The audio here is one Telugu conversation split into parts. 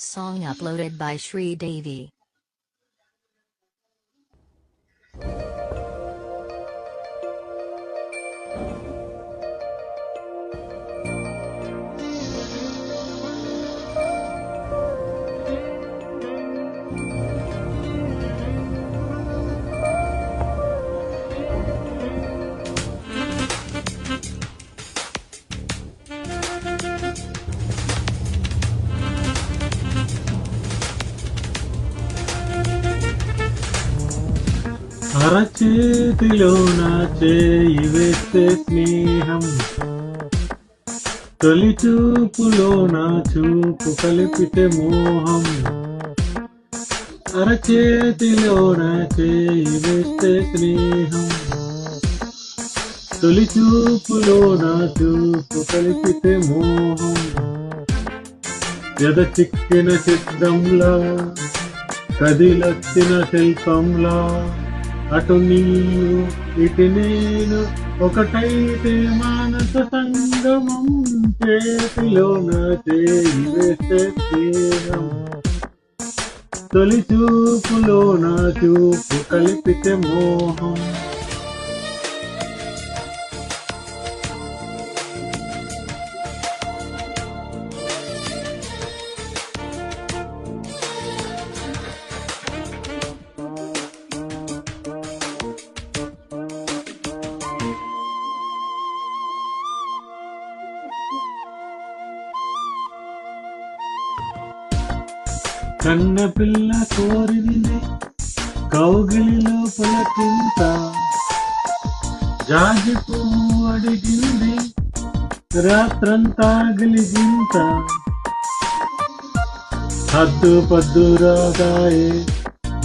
Song uploaded by Shri Devi. అరచేతిలోన చేయి వేస్తే స్నేహం, తొలి చూపులోన చూపు కలిపితే మోహం. అరచేతిలోన చేయి వేస్తే స్నేహం, తొలి చూపులోన చూపు కలిపితే మోహం. ఎద చిక్కిన చిత్రంలా కదిలొచ్చిన శిల్పంలా, అటు నీవు ఇటు నేను ఒకటైతే మానస సంగమం. చేతిలోన చేయి వేస్తే స్నేహం, తొలి చూపులోన చూపు కలిపితే మోహం. కన్న పిల్ల కోరింది కౌగిలిలో పులకింత, జాజి పువ్వు అడిగింది రాత్రంతా గిలిగింత. హద్దు పద్దు రాదాయే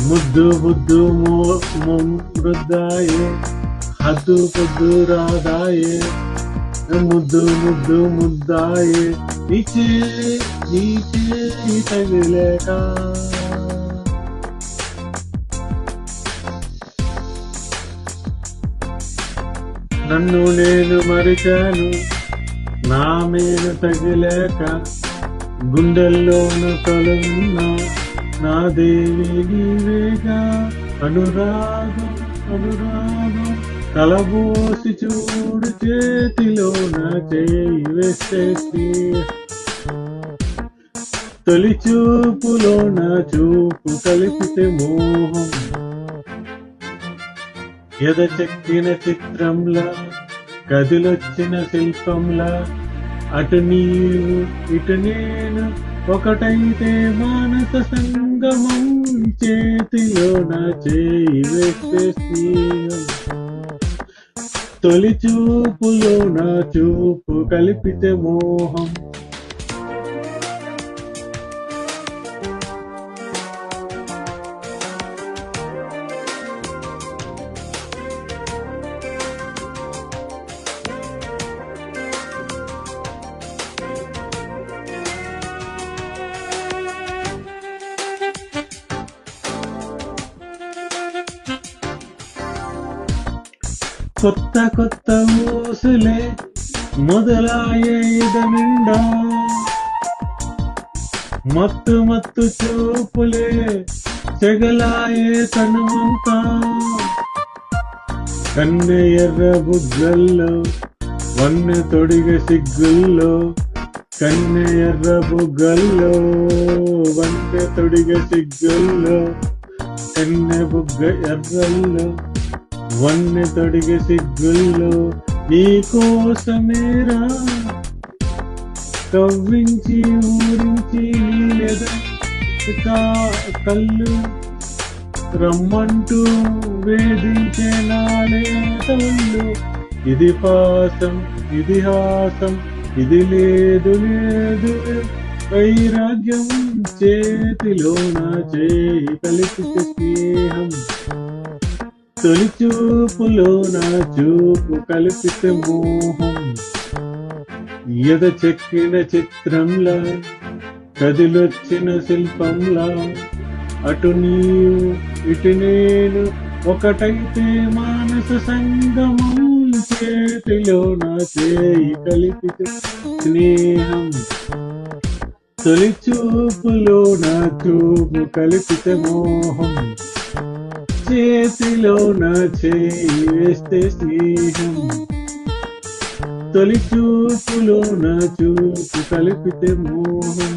ముద్దు బుద్దు మృద్దాయే, హద్దు పొద్దు రాదాయే ముద్దు ముద్దు ముద్దాయే. నీచే తగిలేక నన్ను నేను మరిచాను, నా మీద తగిలేక. గుండెల్లోను కలున్నా నా దేవి నీవేగా. అనురాగం అనురాగం కలబోసి చూడు, చేతిలోన చేయి వేస్తే స్నేహం, తొలి చూపులోన చూపు కలిపితే మోహం. ఎద చెక్కిన చిత్రంలా కదిలొచ్చిన శిల్పంలా, అటు నీవు ఇటు నేను ఒకటైతే మానస సంగమం. చేతిలోన చేయి వేస్తే స్నేహం, తొలి చూపులోన చూపు కలిపితే మోహం. కొత్త కొత్త ఊసులే మొదలాయే ఇద నిండా, మత్తు మత్తు చూపులే చెగలాయే తనుమంతా. కన్నె ఎర్ర బుగ్గల్లో వన్నె తొడిగ సిగ్గుల్లో, కన్నె ఎర్ర బుగ్గల్లో వన్నె తొడిగ సిగ్గుల్లో, కన్నె బుగ్గ ఎర్రల్లో వన్నె తొడిగ సిగ్గుల్లో. నీకోసమేరా కవ్వించి ఊరించి నీలెద కళ్ళు రమ్మంటూ వేధించే నాలేతలు. ఇది పాసం ఇది హాసం ఇది లేదు లేదు వైరాగ్యం. చేతిలోన చేయి కలిపితే స్నేహం, తొలి చూపులోన చూపు కలిపితే మోహం. ఎద చెక్కిన చిత్రంలా కదిలొచ్చిన శిల్పంలా, అటు నీవు ఇటు నేను ఒకటైతే మానస సంగమం. చేతిలోన చేయి కలిపితే స్నేహం, తొలి చూపులో నా చూపు కలిపితే మోహం, చేతిలో నా చేయి వేస్తే స్నేహం. తొలి చూపులో నా చూపు కలిపితే మోహం,